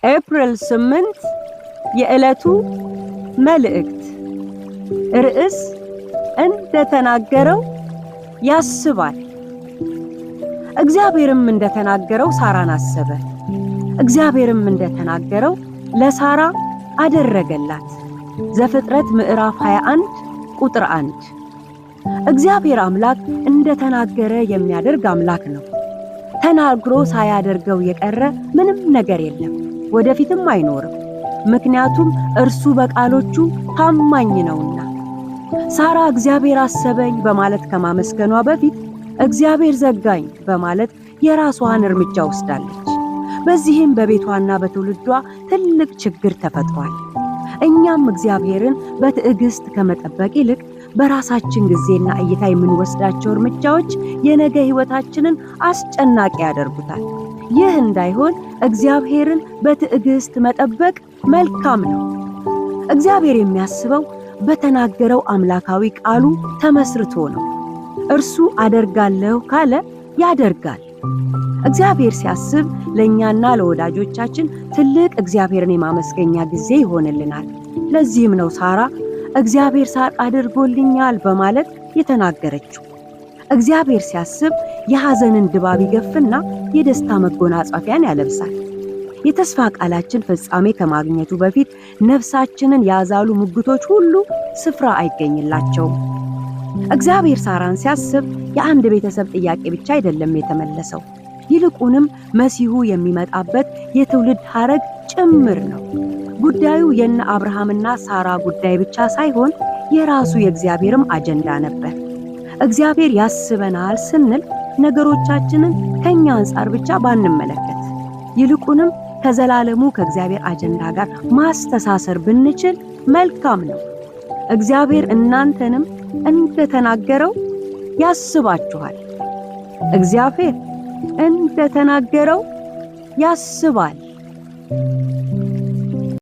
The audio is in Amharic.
ኤፕሪል 8 የዕለቱ መልእክት ርዕስ እንደተናገረው ያስባል። እግዚአብሔርም እንደተናገረው ሳራን አሰበ። እግዚአብሔርም እንደተናገረው ለሳራ አደረገላት። ዘፍጥረት ምዕራፍ 21 ቁጥር 1። እግዚአብሔር አምላክ እንደተናገረ የሚያደርግ አምላክ ነው። ተናግሮ ሳያደርገው የቀረ ምንም ነገር የለም፣ ወደፊትም አይኖርም። ምክንያቱም እርሱ በቃሎቹ ታማኝ ነውና። ሳራ እግዚአብሔር አሰበኝ በማለት ከማመስገኗ በፊት እግዚአብሔር ዘጋኝ በማለት የራሷን እርምጃ ወስዳለች። በዚህም በቤቷና በትውልዷ ትልቅ ችግር ተፈጥሯል። እኛም እግዚአብሔርን በትዕግስት ከመጠበቅ ይልቅ በራሳችን ጊዜና እይታ የምንወስዳቸው እርምጃዎች የነገ ሕይወታችንን አስጨናቂ ያደርጉታል። ይህ እንዳይሆን እግዚአብሔርን በትዕግስት መጠበቅ መልካም ነው። እግዚአብሔር የሚያስበው በተናገረው አምላካዊ ቃሉ ተመስርቶ ነው። እርሱ አደርጋለሁ ካለ ያደርጋል። እግዚአብሔር ሲያስብ ለእኛና ለወዳጆቻችን ትልቅ እግዚአብሔርን የማመስገኛ ጊዜ ይሆንልናል። ለዚህም ነው ሳራ እግዚአብሔር ሳቅ አድርጎልኛል በማለት የተናገረችው። እግዚአብሔር ሲያስብ የሐዘንን ድባብ ይገፍና የደስታ መጎናጸፊያን ያለብሳል። የተስፋ ቃላችን ፍጻሜ ከማግኘቱ በፊት ነፍሳችንን ያዛሉ ሙግቶች ሁሉ ስፍራ አይገኝላቸውም። እግዚአብሔር ሳራን ሲያስብ የአንድ ቤተሰብ ጥያቄ ብቻ አይደለም የተመለሰው፣ ይልቁንም መሲሁ የሚመጣበት የትውልድ ሐረግ ጭምር ነው። ጉዳዩ የነ አብርሃምና ሳራ ጉዳይ ብቻ ሳይሆን የራሱ የእግዚአብሔርም አጀንዳ ነበር። እግዚአብሔር ያስበናል ስንል ነገሮቻችንን ከኛ አንጻር ብቻ ባንመለከት፣ ይልቁንም ከዘላለሙ ከእግዚአብሔር አጀንዳ ጋር ማስተሳሰር ብንችል መልካም ነው። እግዚአብሔር እናንተንም እንደተናገረው ያስባችኋል። እግዚአብሔር እንደተናገረው ያስባል።